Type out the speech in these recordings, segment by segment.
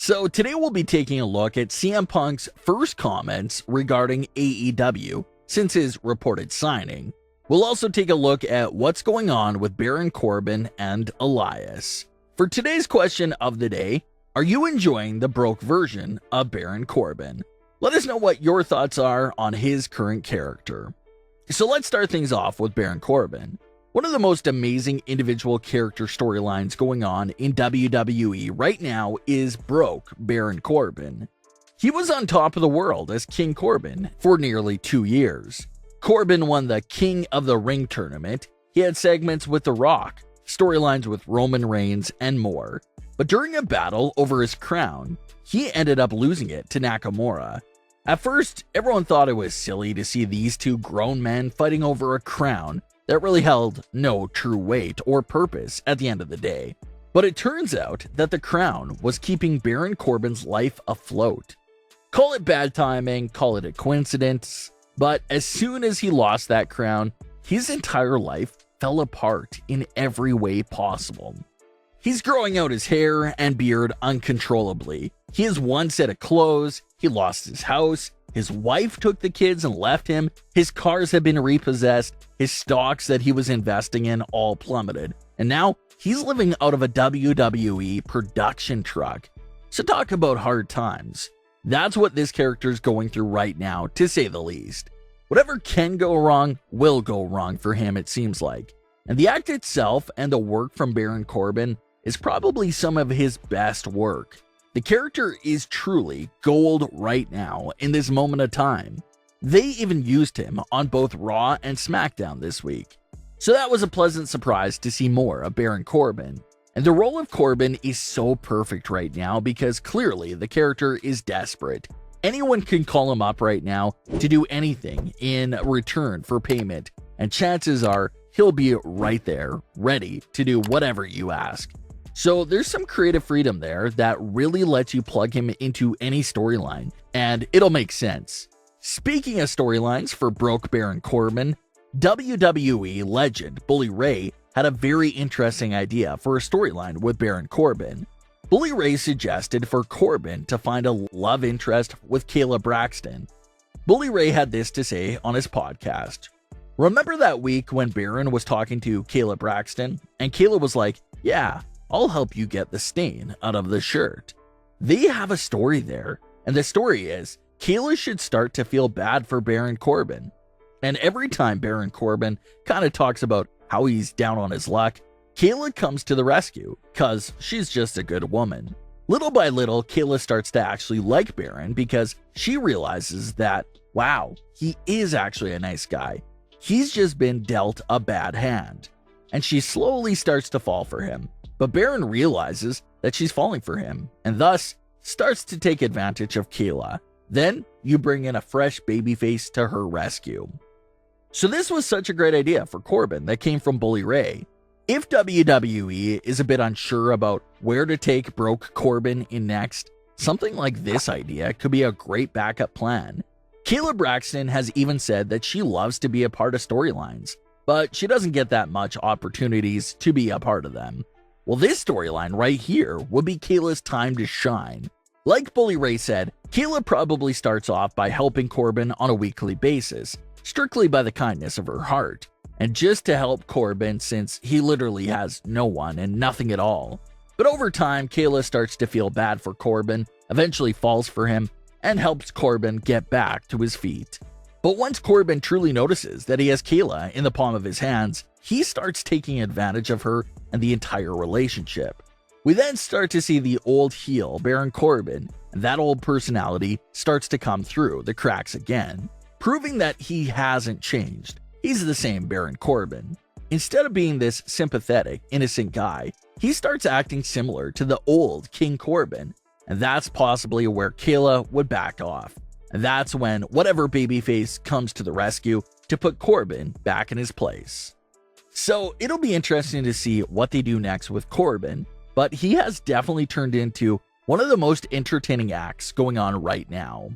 So today we'll be taking a look at CM Punk's first comments regarding AEW since his reported signing. We'll also take a look at what's going on with Baron Corbin and Elias. For today's question of the day, are you enjoying the broke version of Baron Corbin? Let us know what your thoughts are on his current character. So let's start things off with Baron Corbin. One of the most amazing individual character storylines going on in WWE right now is broke Baron Corbin. He was on top of the world as King Corbin for nearly 2 years. Corbin won the King of the Ring tournament. He had segments with The Rock, storylines with Roman Reigns, and more. But during a battle over his crown, he ended up losing it to Nakamura. At first, everyone thought it was silly to see these two grown men fighting over a crown that really held no true weight or purpose at the end of the day. But it turns out that the crown was keeping Baron Corbin's life afloat. Call it bad timing, call it a coincidence, but as soon as he lost that crown, his entire life fell apart in every way possible. He's growing out his hair and beard uncontrollably. He has one set of clothes, he lost his house, his wife took the kids and left him, his cars have been repossessed, his stocks that he was investing in all plummeted, and now he's living out of a WWE production truck. So talk about hard times. That's what this character is going through right now, to say the least. Whatever can go wrong will go wrong for him, it seems like. And the act itself and the work from Baron Corbin is probably some of his best work. The character is truly gold right now in this moment of time. They even used him on both Raw and SmackDown this week. So that was a pleasant surprise to see more of Baron Corbin. And the role of Corbin is so perfect right now because clearly the character is desperate. Anyone can call him up right now to do anything in return for payment, and chances are he'll be right there, ready to do whatever you ask. So there's some creative freedom there that really lets you plug him into any storyline, and it'll make sense. Speaking of storylines for broke Baron Corbin, WWE legend Bully Ray had a very interesting idea for a storyline with Baron Corbin. Bully Ray suggested for Corbin to find a love interest with Kayla Braxton. Bully Ray had this to say on his podcast. Remember that week when Baron was talking to Kayla Braxton, and Kayla was like, "Yeah, I'll help you get the stain out of the shirt." They have a story there, and the story is Kayla should start to feel bad for Baron Corbin. And every time Baron Corbin kind of talks about how he's down on his luck, Kayla comes to the rescue, cause she's just a good woman. Little by little, Kayla starts to actually like Baron because she realizes that, wow, he is actually a nice guy. He's just been dealt a bad hand. And she slowly starts to fall for him. But Baron realizes that she's falling for him, and thus starts to take advantage of Kayla. Then you bring in a fresh babyface to her rescue. So this was such a great idea for Corbin that came from Bully Ray. If WWE is a bit unsure about where to take broke Corbin in next, something like this idea could be a great backup plan. Kayla Braxton has even said that she loves to be a part of storylines, but she doesn't get that much opportunities to be a part of them. Well, this storyline right here would be Kayla's time to shine. Like Bully Ray said, Kayla probably starts off by helping Corbin on a weekly basis, strictly by the kindness of her heart, and just to help Corbin since he literally has no one and nothing at all. But over time, Kayla starts to feel bad for Corbin, eventually falls for him, and helps Corbin get back to his feet. But once Corbin truly notices that he has Kayla in the palm of his hands, he starts taking advantage of her and the entire relationship. We then start to see the old heel Baron Corbin, and that old personality starts to come through the cracks again, proving that he hasn't changed. He's the same Baron Corbin. Instead of being this sympathetic, innocent guy, he starts acting similar to the old King Corbin, and that's possibly where Kayla would back off. And that's when whatever babyface comes to the rescue to put Corbin back in his place. So it'll be interesting to see what they do next with Corbin, but he has definitely turned into one of the most entertaining acts going on right now.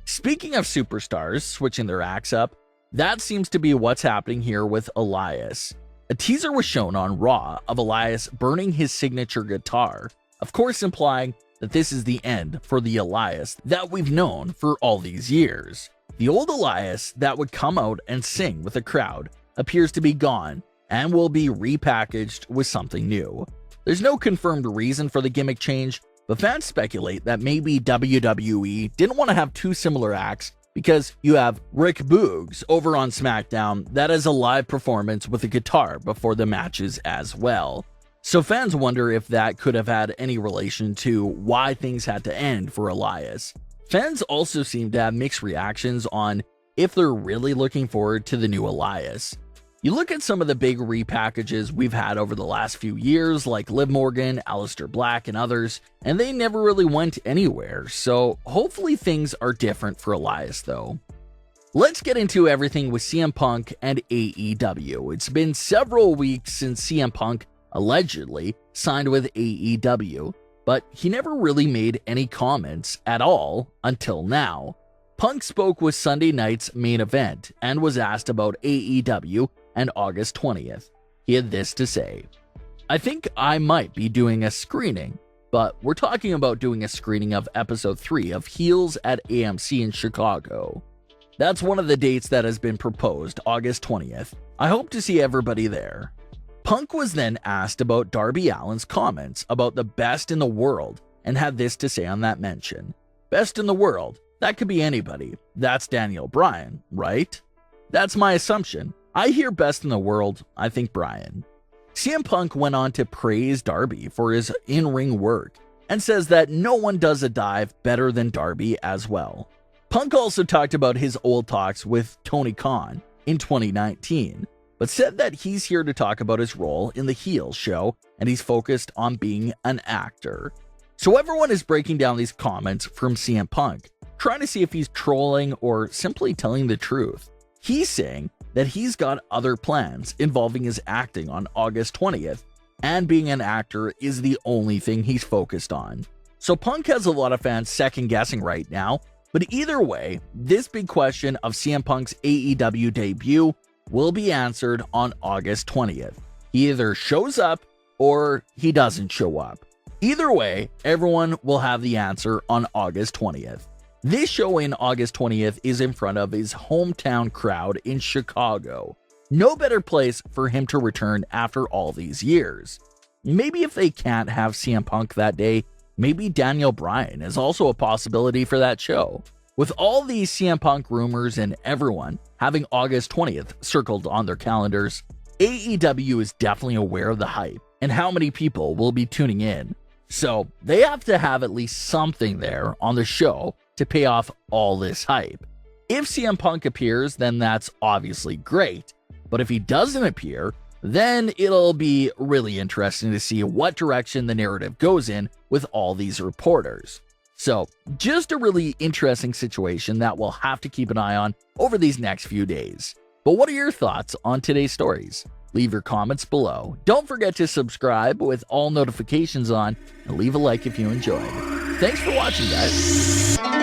Speaking of superstars switching their acts up, that seems to be what's happening here with Elias. A teaser was shown on Raw of Elias burning his signature guitar, of course implying that this is the end for the Elias that we've known for all these years. The old Elias that would come out and sing with a crowd appears to be gone and will be repackaged with something new. There's no confirmed reason for the gimmick change, but fans speculate that maybe WWE didn't want to have two similar acts because you have Rick Boogs over on SmackDown that has a live performance with a guitar before the matches as well. So fans wonder if that could have had any relation to why things had to end for Elias. Fans also seem to have mixed reactions on if they're really looking forward to the new Elias. You look at some of the big repackages we've had over the last few years, like Liv Morgan, Aleister Black, and others, and they never really went anywhere, so hopefully things are different for Elias though. Let's get into everything with CM Punk and AEW. It's been several weeks since CM Punk allegedly signed with AEW, but he never really made any comments at all until now. Punk spoke with Sunday night's Main Event and was asked about AEW and August 20th. He had this to say: "I think I might be doing a screening, but we're talking about doing a screening of episode 3 of Heels at AMC in Chicago. That's one of the dates that has been proposed, August 20th. I hope to see everybody there." Punk was then asked about Darby Allin's comments about the best in the world and had this to say on that mention: "Best in the world, that could be anybody. That's Daniel Bryan, right? That's my assumption. I hear best in the world, I think Bryan." CM Punk went on to praise Darby for his in-ring work and says that no one does a dive better than Darby as well. Punk also talked about his old talks with Tony Khan in 2019, but said that he's here to talk about his role in the Heels show and he's focused on being an actor. So everyone is breaking down these comments from CM Punk, trying to see if he's trolling or simply telling the truth. He's saying that he's got other plans involving his acting on August 20th, and being an actor is the only thing he's focused on. So Punk has a lot of fans second guessing right now, but either way, this big question of CM Punk's AEW debut will be answered on August 20th. He either shows up or he doesn't show up. Either way, everyone will have the answer on August 20th. This show in August 20th is in front of his hometown crowd in Chicago. No better place for him to return after all these years. Maybe if they can't have CM Punk that day, maybe Daniel Bryan is also a possibility for that show. With all these CM Punk rumors and everyone having August 20th circled on their calendars, AEW is definitely aware of the hype and how many people will be tuning in. So they have to have at least something there on the show to pay off all this hype. If CM Punk appears, then that's obviously great, but if he doesn't appear, then it'll be really interesting to see what direction the narrative goes in with all these reporters. So, just a really interesting situation that we'll have to keep an eye on over these next few days. But what are your thoughts on today's stories? Leave your comments below. Don't forget to subscribe with all notifications on and leave a like if you enjoyed. Thanks for watching, guys.